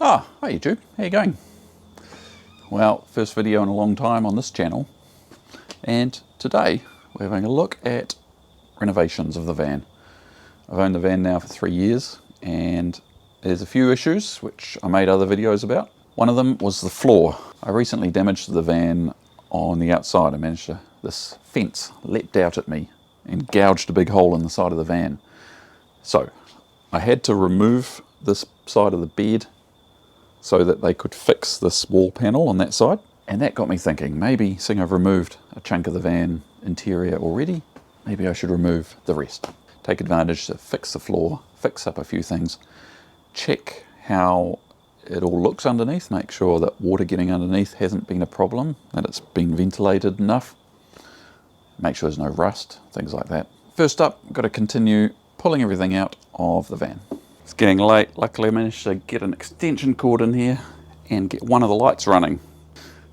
Hi YouTube, how you going? Well, first video in a long time on this channel, and today we're having a look at renovations of the van. I've owned the van now for 3 years, and there's a few issues which I made other videos about. One of them was the floor. I recently damaged the van on the outside. I managed to, this fence leapt out at me and gouged a big hole in the side of the van. So I had to remove this side of the bed so that they could fix this wall panel on that side. And that got me thinking, maybe seeing I've removed a chunk of the van interior already, maybe I should remove the rest. Take advantage to fix the floor, fix up a few things, check how it all looks underneath, make sure that water getting underneath hasn't been a problem, that it's been ventilated enough, make sure there's no rust, things like that. First up, I've got to continue pulling everything out of the van. It's getting late. Luckily I managed to get an extension cord in here and get one of the lights running.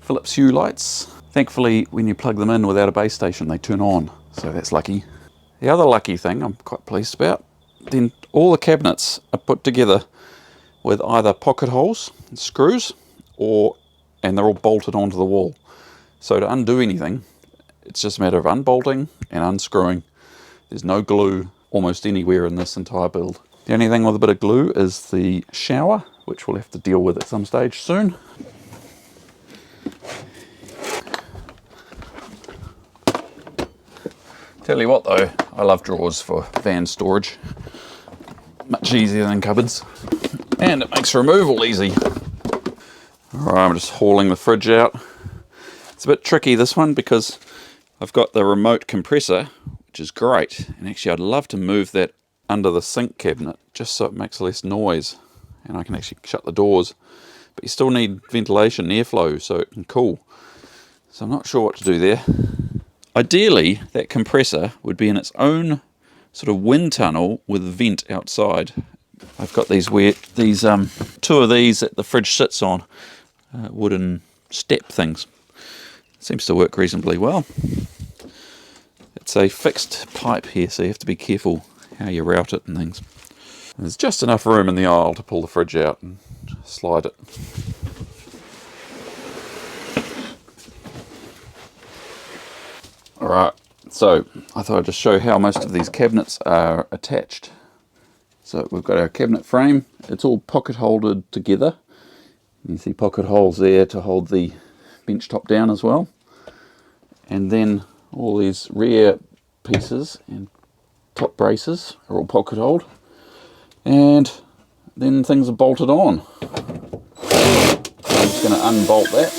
Philips Hue lights. Thankfully when you plug them in without a base station they turn on, so that's lucky. The other lucky thing I'm quite pleased about, then all the cabinets are put together with either pocket holes and screws, and they're all bolted onto the wall. So to undo anything, it's just a matter of unbolting and unscrewing. There's no glue almost anywhere in this entire build. The only thing with a bit of glue is the shower, which we'll have to deal with at some stage soon. Tell you what though, I love drawers for van storage. Much easier than cupboards. And it makes removal easy. Alright, I'm just hauling the fridge out. It's a bit tricky this one because I've got the remote compressor, which is great. And actually I'd love to move that under the sink cabinet just so it makes less noise and I can actually shut the doors, but you still need ventilation, airflow, so it can cool. So I'm not sure what to do there. Ideally that compressor would be in its own sort of wind tunnel with a vent outside. I've got these two of these that the fridge sits on, wooden step things. Seems to work reasonably well. It's a fixed pipe here, so you have to be careful how you route it and things. There's just enough room in the aisle to pull the fridge out and slide it. Alright, so I thought I'd just show how most of these cabinets are attached. So we've got our cabinet frame, it's all pocket holded together. You see pocket holes there to hold the bench top down as well. And then all these rear pieces and top braces are all pocket hold, and then things are bolted on. I'm just going to unbolt that.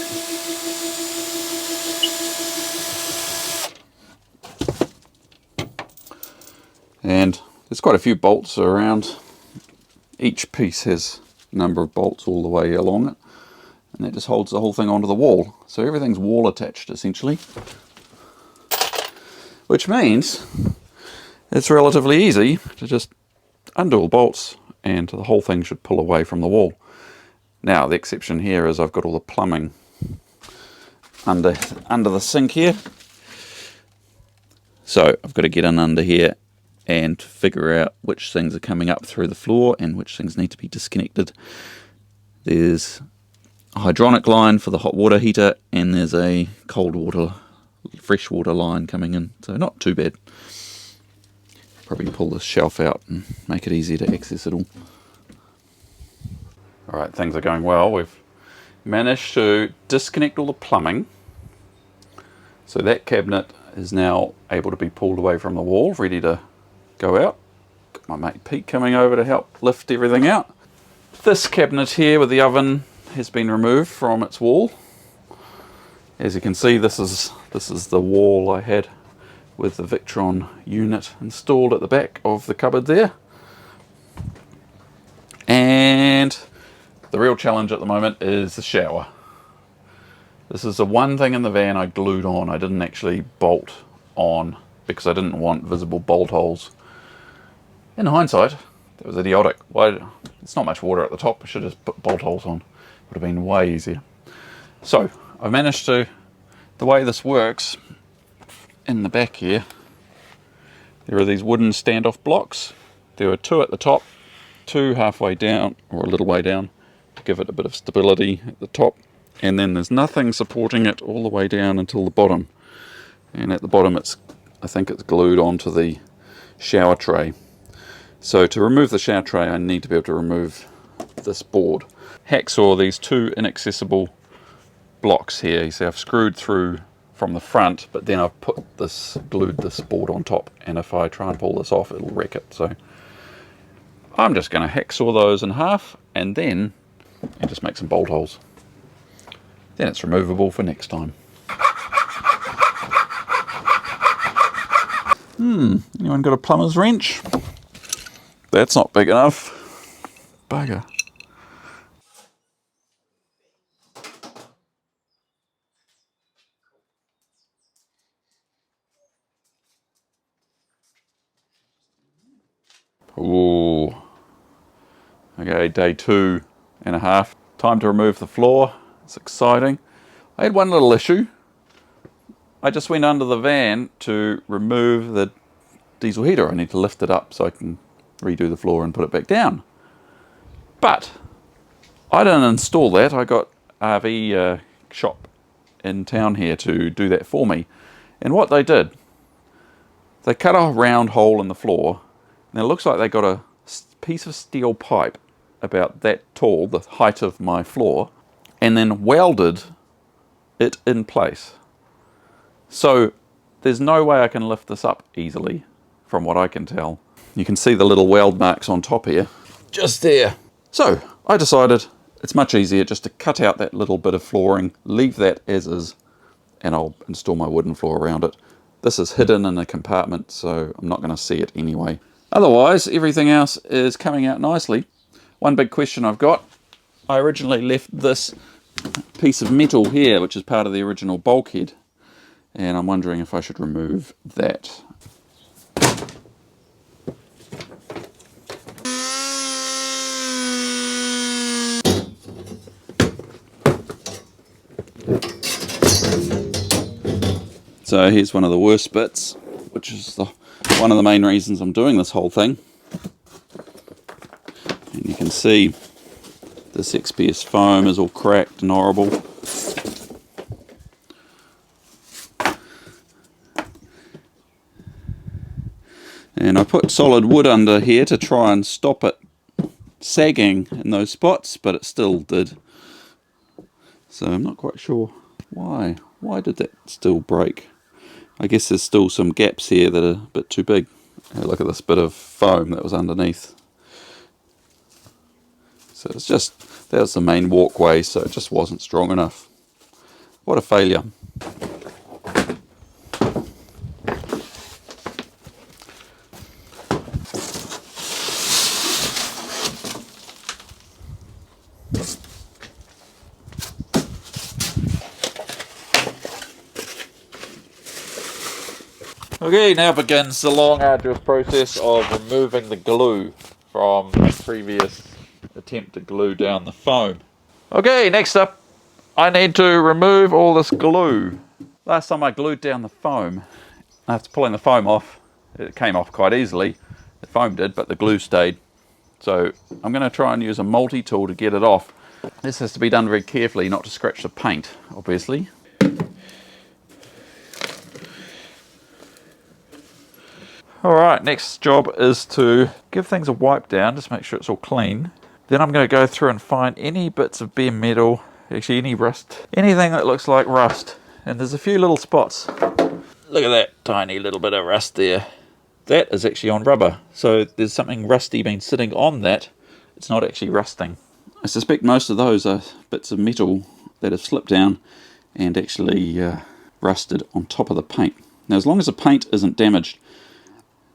And there's quite a few bolts around. Each piece has a number of bolts all the way along it, and that just holds the whole thing onto the wall. So everything's wall attached essentially, which means it's relatively easy to just undo all bolts and the whole thing should pull away from the wall. Now the exception here is I've got all the plumbing under the sink here. So I've got to get in under here and figure out which things are coming up through the floor and which things need to be disconnected. There's a hydronic line for the hot water heater and there's a cold water, fresh water line coming in, so not too bad. Probably pull this shelf out and make it easier to access it all. Alright, things are going well. We've managed to disconnect all the plumbing. So that cabinet is now able to be pulled away from the wall, ready to go out. Got my mate Pete coming over to help lift everything out. This cabinet here with the oven has been removed from its wall. As you can see, this is the wall I had with the Victron unit installed at the back of the cupboard there. And the real challenge at the moment is the shower. This is the one thing in the van I glued on. I didn't actually bolt on because I didn't want visible bolt holes. In hindsight, that was idiotic. Why? It's not much water at the top. I should have just put bolt holes on. Would have been way easier. So I managed to, the way this works, in the back here, there are these wooden standoff blocks. There are two at the top, two halfway down, or a little way down, give it a bit of stability at the top, and then there's nothing supporting it all the way down until the bottom. And at the bottom I think it's glued onto the shower tray. So to remove the shower tray, I need to be able to remove this board. Hacksaw these two inaccessible blocks here. You see I've screwed through from the front, but then I've glued this board on top, and if I try and pull this off, it'll wreck it. So I'm just going to hacksaw those in half and just make some bolt holes. Then it's removable for next time. Anyone got a plumber's wrench? That's not big enough. Bugger. Ooh. Okay, day 2.5. Time to remove the floor. It's exciting. I had one little issue. I just went under the van to remove the diesel heater. I need to lift it up so I can redo the floor and put it back down. But I didn't install that. I got RV shop in town here to do that for me. And what they did, they cut a round hole in the floor, and it looks like they got a piece of steel pipe about that tall, the height of my floor, and then welded it in place. So there's no way I can lift this up easily, from what I can tell. You can see the little weld marks on top here, just there. So I decided it's much easier just to cut out that little bit of flooring, leave that as is, and I'll install my wooden floor around it. This is hidden in a compartment, so I'm not going to see it anyway. Otherwise, everything else is coming out nicely. One big question I've got, I originally left this piece of metal here, which is part of the original bulkhead, and I'm wondering if I should remove that. So here's one of the worst bits, which is one of the main reasons I'm doing this whole thing. And you can see this XPS foam is all cracked and horrible. And I put solid wood under here to try and stop it sagging in those spots, but it still did. So I'm not quite sure why. Why did that still break? I guess there's still some gaps here that are a bit too big. Look at this bit of foam that was underneath. So it's just, that was the main walkway, so it just wasn't strong enough. What a failure. Okay, now begins the long arduous process of removing the glue from the previous attempt to glue down the foam. Okay, next up I need to remove all this glue. Last time I glued down the foam, after pulling the foam off, it came off quite easily. The foam did, but the glue stayed. So I'm going to try and use a multi-tool to get it off. This has to be done very carefully, not to scratch the paint, obviously. Alright, next job is to give things a wipe down, just make sure it's all clean. Then I'm going to go through and find any bits of bare metal, actually any rust, anything that looks like rust. And there's a few little spots. Look at that tiny little bit of rust there. That is actually on rubber, so there's something rusty been sitting on that. It's not actually rusting. I suspect most of those are bits of metal that have slipped down and actually rusted on top of the paint. Now as long as the paint isn't damaged,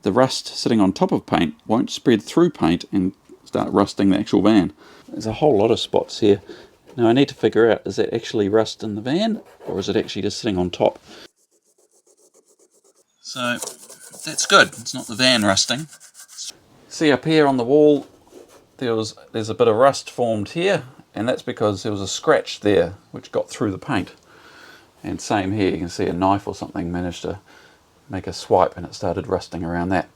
the rust sitting on top of paint won't spread through paint and start rusting the actual van. There's a whole lot of spots here. Now I need to figure out, is that actually rust in the van or is it actually just sitting on top? So that's good, it's not the van rusting. See up here on the wall there's a bit of rust formed here, and that's because there was a scratch there which got through the paint. And same here, you can see a knife or something managed to make a swipe and it started rusting around that.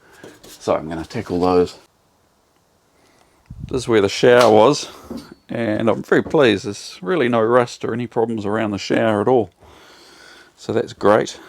So I'm going to tackle those. This is where the shower was, and I'm very pleased. There's really no rust or any problems around the shower at all, so that's great.